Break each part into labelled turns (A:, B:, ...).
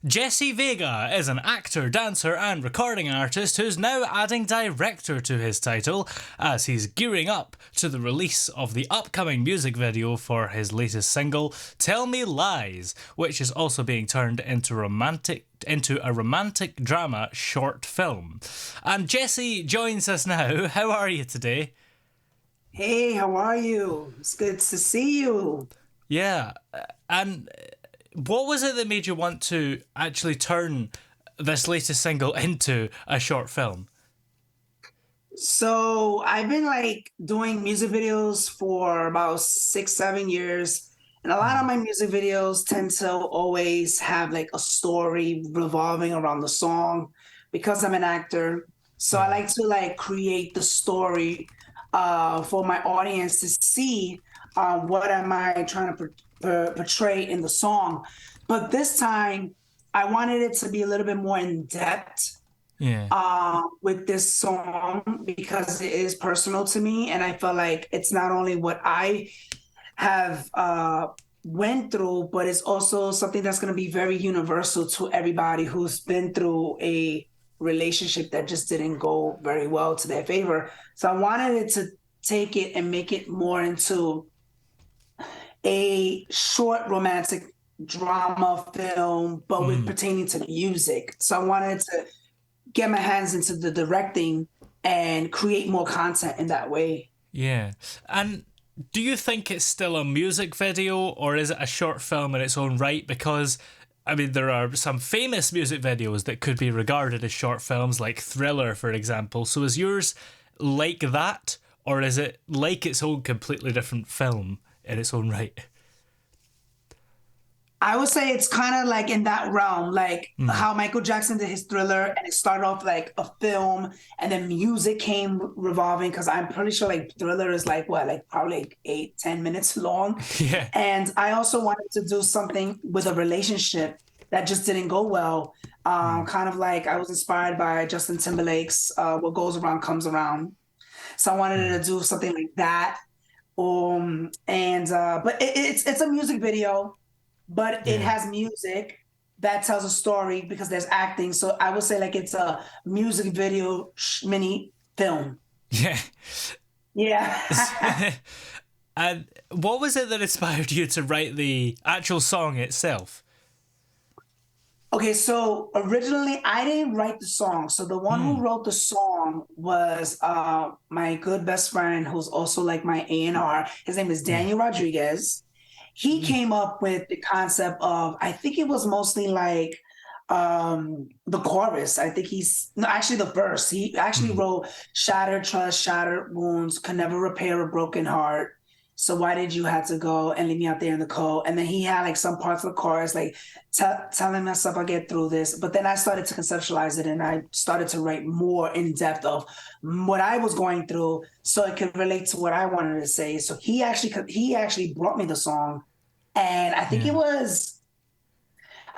A: Jesse Vega is an actor, dancer, and recording artist who's now adding director to his title as he's gearing up to the release of the upcoming music video for his latest single, Tell Me Lies, which is also being turned into a romantic drama short film. And Jesse joins us now. How are you today?
B: Hey, how are you? It's good to see you.
A: Yeah, and what was it that made you want to actually turn this latest single into a short film?
B: So I've been doing music videos for about 6, 7 years. And a lot of my music videos tend to always have like a story revolving around the song because I'm an actor. So I
A: Yeah.
B: like to create the story for my audience to see what am I trying to portray in the song. But this time I wanted it to be a little bit more in depth
A: Yeah.
B: with this song because it is personal to me. And I felt like it's not only what I have went through, but it's also something that's going to be very universal to everybody who's been through a relationship that just didn't go very well to their favor. So I wanted it to take it and make it more into a short romantic drama film, but with pertaining to music. So I wanted to get my hands into the directing and create more content in that way.
A: Yeah. And do you think it's still a music video or is it a short film in its own right? Because, I mean, there are some famous music videos that could be regarded as short films, like Thriller, for example. So is yours like that, or is it like its own completely different film in its own right?
B: I would say it's kind of like in that realm, like how Michael Jackson did his Thriller, and it started off like a film, and then music came revolving. Because I'm pretty sure like Thriller is like what, like probably like 8, 10 minutes long.
A: Yeah.
B: And I also wanted to do something with a relationship that just didn't go well. Kind of like I was inspired by Justin Timberlake's "What Goes Around Comes Around," so I wanted to do something like that. But it's a music video, but it
A: Yeah.
B: has music that tells a story because there's acting. So I would say like it's a music video mini film.
A: Yeah.
B: Yeah.
A: And what was it that inspired you to write the actual song itself?
B: Okay, so originally I didn't write the song. So the one who wrote the song was my good best friend, who's also like my A&R. His name is
A: Yeah.
B: Daniel Rodriguez. He came up with the concept of, I think it was mostly like the chorus. I think he's no, actually the verse. He actually wrote "Shattered trust, shattered wounds, can never repair a broken heart. So why did you have to go and leave me out there in the cold?" And then he had like some parts of the chorus, like telling myself I'll get through this. But then I started to conceptualize it, and I started to write more in depth of what I was going through, so it could relate to what I wanted to say. So he actually brought me the song, and I think it
A: Yeah.
B: was,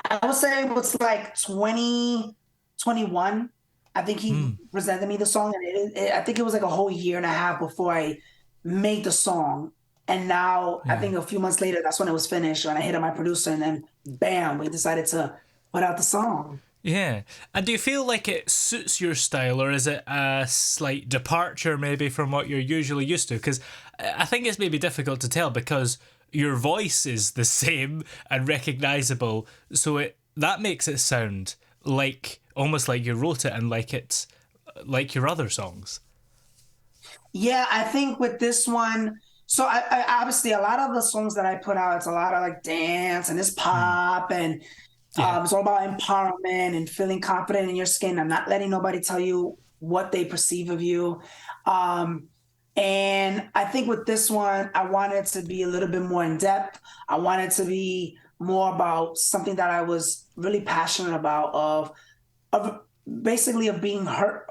B: I would say it was like 2021. I think he presented me the song, and I think it was like a whole year and a half before I made the song. And now I
A: Yeah.
B: think a few months later, that's when it was finished. And I hit up my producer, and then bam, we decided to put out the song.
A: Yeah. And do you feel like it suits your style, or is it a slight departure maybe from what you're usually used to? Because I think it's maybe difficult to tell because your voice is the same and recognizable, so that makes it sound like almost like you wrote it and like it's like your other songs.
B: Yeah, I think with this one, so I obviously a lot of the songs that I put out, it's a lot of like dance and it's pop, and
A: Yeah.
B: it's all about empowerment and feeling confident in your skin. I'm not letting nobody tell you what they perceive of you. Um, and I think with this one, I wanted to be a little bit more in depth. I wanted to be more about something that I was really passionate about, of basically of being hurt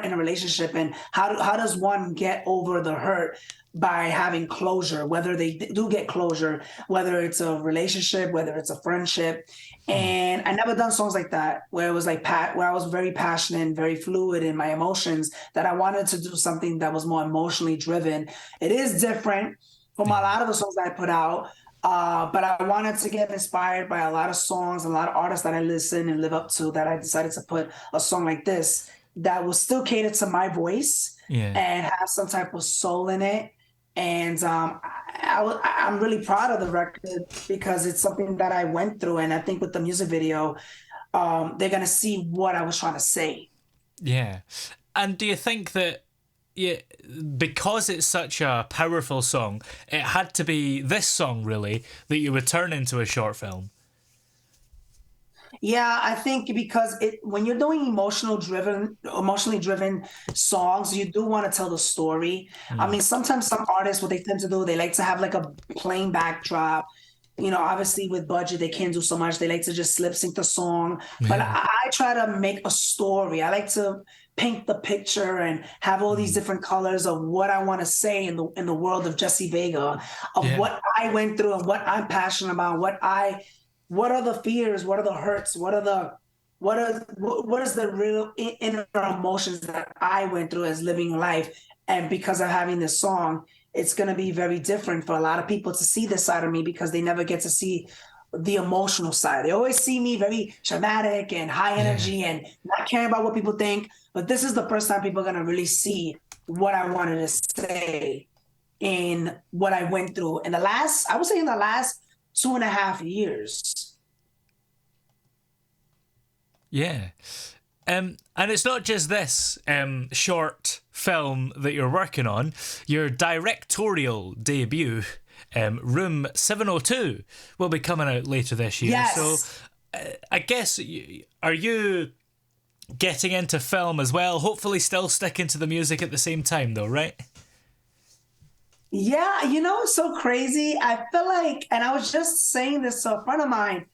B: in a relationship, and how does one get over the hurt by having closure, whether they do get closure, whether it's a relationship, whether it's a friendship. And I never done songs like that where it was like where I was very passionate and very fluid in my emotions, that I wanted to do something that was more emotionally driven. It is different from a
A: Yeah.
B: lot of the songs that I put out, But I wanted to get inspired by a lot of songs, a lot of artists that I listen and live up to, that I decided to put a song like this that will still cater to my voice
A: Yeah.
B: and have some type of soul in it. And I'm really proud of the record because it's something that I went through. And I think with the music video, they're going to see what I was trying to say.
A: Yeah. And do you think that, yeah, because it's such a powerful song, it had to be this song really that you would turn into a short film?
B: Yeah, I think because when you're doing emotionally driven songs, you do want to tell the story. I
A: Mm.
B: mean, sometimes some artists, what they tend to do, they like to have like a plain backdrop. You know, obviously with budget, they can't do so much. They like to just lip sync the song. But
A: Yeah.
B: I try to make a story. I like to paint the picture and have all these
A: Mm.
B: different colors of what I want to say in the world of Jesse Vega, of
A: Yeah.
B: what I went through and what I'm passionate about, what are the fears, what are the hurts, what is the real inner emotions that I went through as living life. And because of having this song, it's going to be very different for a lot of people to see this side of me because they never get to see the emotional side. They always see me very dramatic and high
A: Yeah.
B: energy and not caring about what people think. But this is the first time people are going to really see what I wanted to say in what I went through in the last, I would say in the last 2.5 years.
A: Yeah. And it's not just this short film that you're working on. Your directorial debut, Room 702, will be coming out later this year. So
B: Yes.
A: I guess, are you getting into film as well? Hopefully still sticking to the music at the same time though, right?
B: Yeah, it's so crazy. I feel like, and I was just saying this to a friend of mine,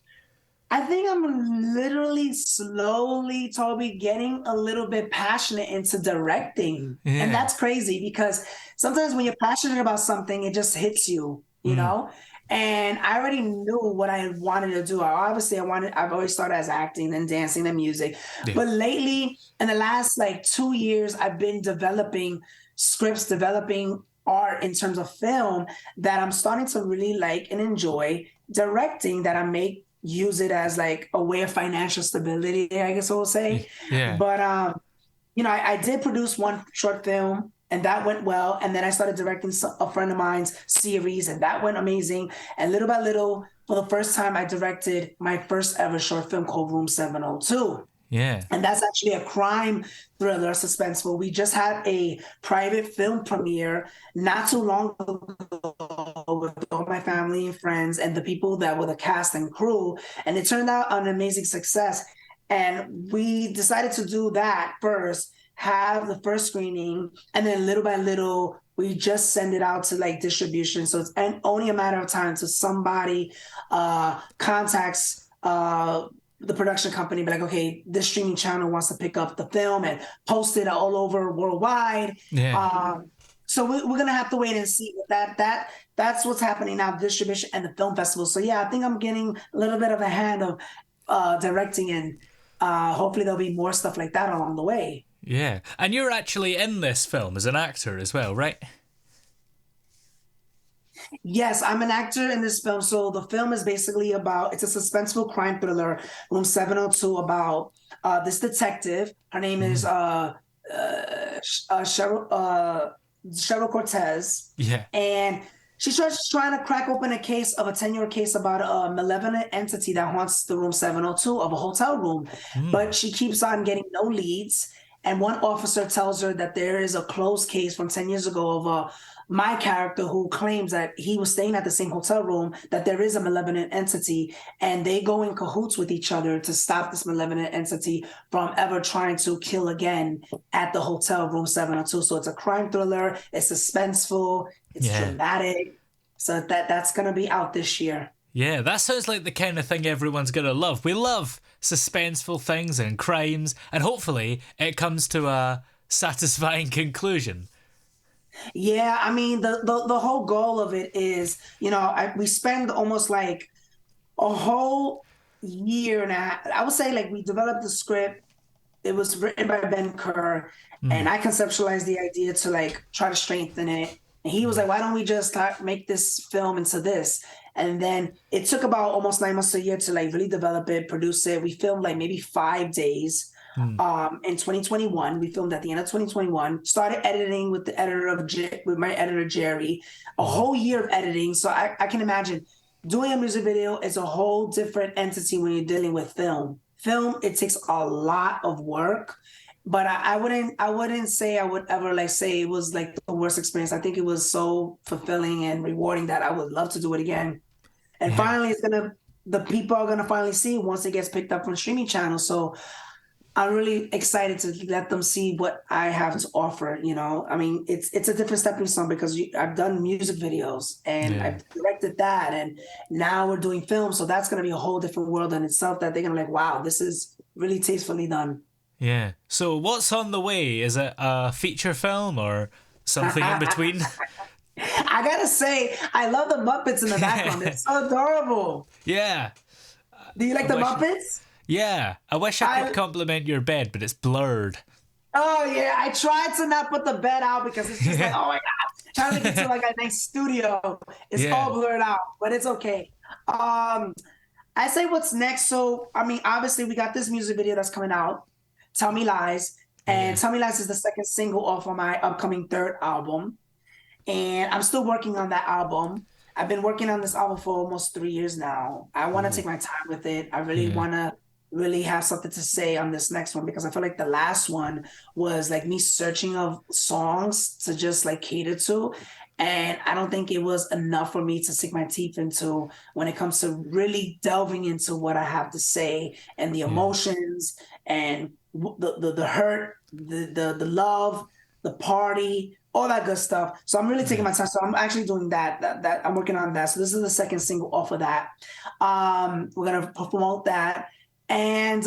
B: I think I'm literally slowly, Toby, getting a little bit passionate into directing. And
A: Yeah.
B: that's crazy because sometimes when you're passionate about something, it just hits you, you
A: Mm.
B: know? And I already knew what I wanted to do. I've always started as acting and dancing and music.
A: Yeah.
B: But lately, in the last like 2 years, I've been developing scripts, developing art in terms of film that I'm starting to really like and enjoy directing, that I make use it as like a way of financial stability, I guess I will say.
A: Yeah.
B: But I did produce one short film and that went well. And then I started directing a friend of mine's series and that went amazing. And little by little, for the first time, I directed my first ever short film called Room 702.
A: Yeah.
B: And that's actually a crime thriller suspenseful. We just had a private film premiere not too long ago with all my family and friends and the people that were the cast and crew. And it turned out an amazing success. And we decided to do that first, have the first screening, and then little by little, we just send it out to like distribution. So it's only a matter of time until somebody contacts the production company, be like, okay, this streaming channel wants to pick up the film and post it all over worldwide.
A: Yeah.
B: So we're gonna have to wait and see. That's what's happening now, distribution and the film festival. So yeah, I think I'm getting a little bit of a hand of directing, and hopefully there'll be more stuff like that along the way.
A: Yeah. And you're actually in this film as an actor as well, right?
B: Yes, I'm an actor in this film. So the film is basically it's a suspenseful crime thriller, Room 702, about this detective. Her name is
A: Mm.
B: Cheryl Cortez.
A: Yeah.
B: And she's trying to crack open a case of a 10-year case about a malevolent entity that haunts the Room 702 of a hotel room.
A: Mm.
B: But she keeps on getting no leads. And one officer tells her that there is a closed case from 10 years ago of my character who claims that he was staying at the same hotel room, that there is a malevolent entity, and they go in cahoots with each other to stop this malevolent entity from ever trying to kill again at the hotel Room 702. So it's a crime thriller, it's suspenseful, it's dramatic. So that's going to be out this year.
A: Yeah, that sounds like the kind of thing everyone's going to love. We love suspenseful things and crimes, and hopefully it comes to a satisfying conclusion.
B: Yeah, I mean, the whole goal of it is, we spend almost like a whole year and a half. I would say like we developed the script. It was written by Ben Kerr, and I conceptualized the idea to like try to strengthen it. And he was like, why don't we just make this film into this? And then it took about almost 9 months to a year to like really develop it, produce it. We filmed like maybe 5 days. In 2021, we filmed at the end of 2021. Started editing with the editor with my editor Jerry. A whole year of editing. So I can imagine doing a music video is a whole different entity when you're dealing with film. Film, it takes a lot of work. But I wouldn't say I would ever like say it was like the worst experience. I think it was so fulfilling and rewarding that I would love to do it again. And finally, the people are gonna finally see once it gets picked up from streaming channels. So I'm really excited to let them see what I have to offer. You know, I mean, it's a different stepping stone because I've done music videos and I've directed that, and now we're doing film. So that's gonna be a whole different world in itself that they're gonna be like, wow, this is really tastefully done.
A: Yeah. So what's on the way? Is it a feature film or something in between?
B: I gotta say, I love the Muppets in the background. It's so adorable.
A: Yeah.
B: Do you like the Muppets?
A: Yeah. I wish I could compliment your bed, but it's blurred.
B: Oh yeah, I tried to not put the bed out because it's just like, oh my god, trying to get to like a nice studio. It's all blurred out, but it's okay. I say what's next. So I mean, obviously we got this music video that's coming out. Tell Me Lies. And Tell Me Lies is the second single off of my upcoming third album. And I'm still working on that album. I've been working on this album for almost 3 years now. I want to take my time with it. I really want to really have something to say on this next one because I feel like the last one was like me searching of songs to just like cater to. And I don't think it was enough for me to sink my teeth into when it comes to really delving into what I have to say and the emotions and the hurt, the love, the party, all that good stuff. So I'm really taking my time. So I'm actually doing that I'm working on that. So this is the second single off of that. We're gonna promote that. And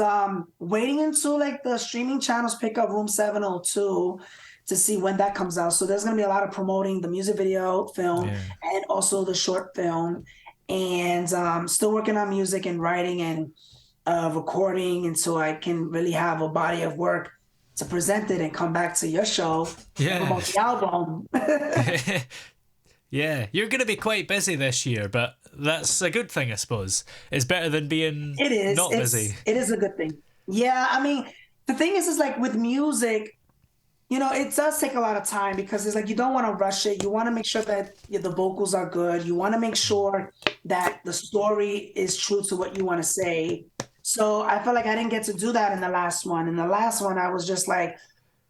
B: waiting until like the streaming channels pick up Room 702 to see when that comes out. So there's gonna be a lot of promoting the music video, film, and also the short film. And still working on music and writing and recording, and so I can really have a body of work to present it and come back to your show and promote the album.
A: Yeah, you're going to be quite busy this year, but that's a good thing, I suppose. It's better than being not busy.
B: It is a good thing. Yeah, I mean, the thing is like with music, you know, it does take a lot of time because it's like you don't want to rush it. You want to make sure that the vocals are good. You want to make sure that the story is true to what you want to say. So I felt like I didn't get to do that in the last one. In the last one, I was just like,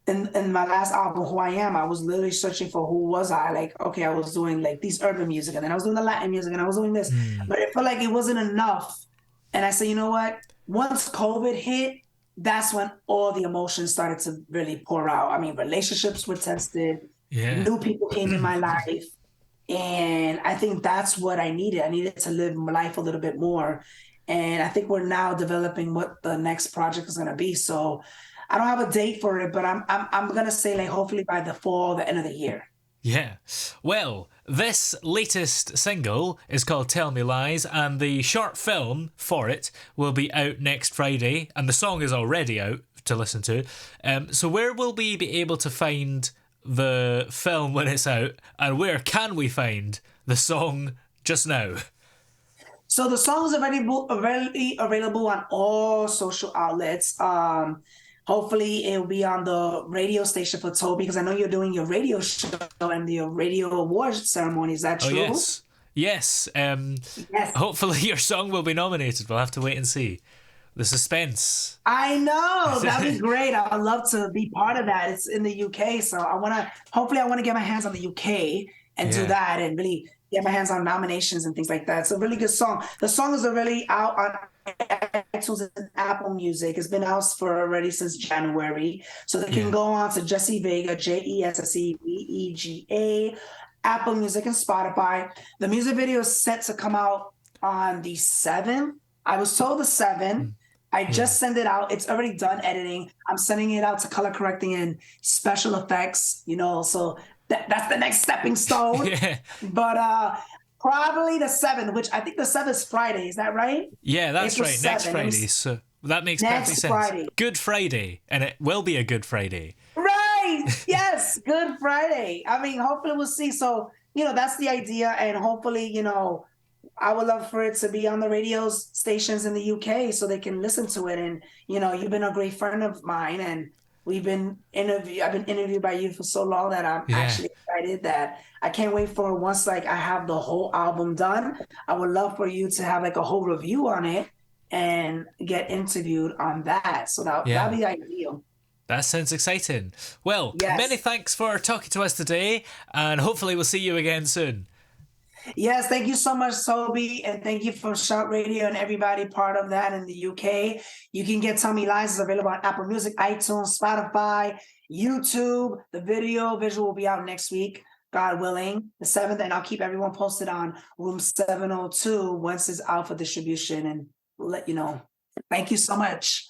B: in my last album, Who I Am, I was literally searching for who was I. Like, okay, I was doing like these urban music, and then I was doing the Latin music, and I was doing this. But it felt like it wasn't enough. And I said, you know what? Once COVID hit, that's when all the emotions started to really pour out. I mean, relationships were tested. New people came in my life. And I think that's what I needed. I needed to live my life a little bit more. And I think we're now developing what the next project is going to be. So I don't have a date for it, but I'm going to say like hopefully by the fall, the end of the year.
A: Yeah. Well, this latest single is called Tell Me Lies, and the short film for it will be out next Friday, and the song is already out to listen to. So where will we be able to find the film when it's out, and where can we find the song just now?
B: So the song is available on all social outlets. Hopefully it will be on the radio station for Toby, because I know you're doing your radio show and your radio awards ceremony. Is that true?
A: Oh, yes. Yes.
B: Yes.
A: Hopefully your song will be nominated. We'll have to wait and see. The suspense.
B: I know. That'd be great. I'd love to be part of that. It's in the UK, so hopefully I want to get my hands on the UK and do that and really get my hands on nominations and things like that. It's a really good song. The song is already out on iTunes and Apple Music. It's been out already since January. So they can go on to Jesse Vega, JESSEVEGA, Apple Music and Spotify. The music video is set to come out on the 7th. I was told the 7th. I just sent it out. It's already done editing. I'm sending it out to color correcting and special effects, so that's the next stepping stone. But probably the 7th, which I think the 7th is Friday. Is that right?
A: Yeah, that's right. Next Friday. So that makes perfect sense.
B: Friday.
A: Good Friday. And it will be a Good Friday.
B: Right. Yes. Good Friday. I mean, hopefully we'll see. So, that's the idea. And hopefully, I would love for it to be on the radio stations in the UK so they can listen to it. And you've been a great friend of mine, and I've been interviewed by you for so long that I'm
A: Yeah.
B: actually excited that I can't wait for once like I have the whole album done. I would love for you to have like a whole review on it and get interviewed on that. So that'd
A: Yeah.
B: be ideal.
A: That sounds exciting. Well, many
B: Yes.
A: thanks for talking to us today, and hopefully we'll see you again soon.
B: Yes, thank you so much, Toby, and thank you for Shout Radio and everybody part of that in the UK. You can get Tell Me Lies is available on Apple Music, iTunes, Spotify, YouTube. The visual will be out next week, God willing, the 7th, and I'll keep everyone posted on Room 702 once it's out for distribution, and we'll let you know. Thank you so much.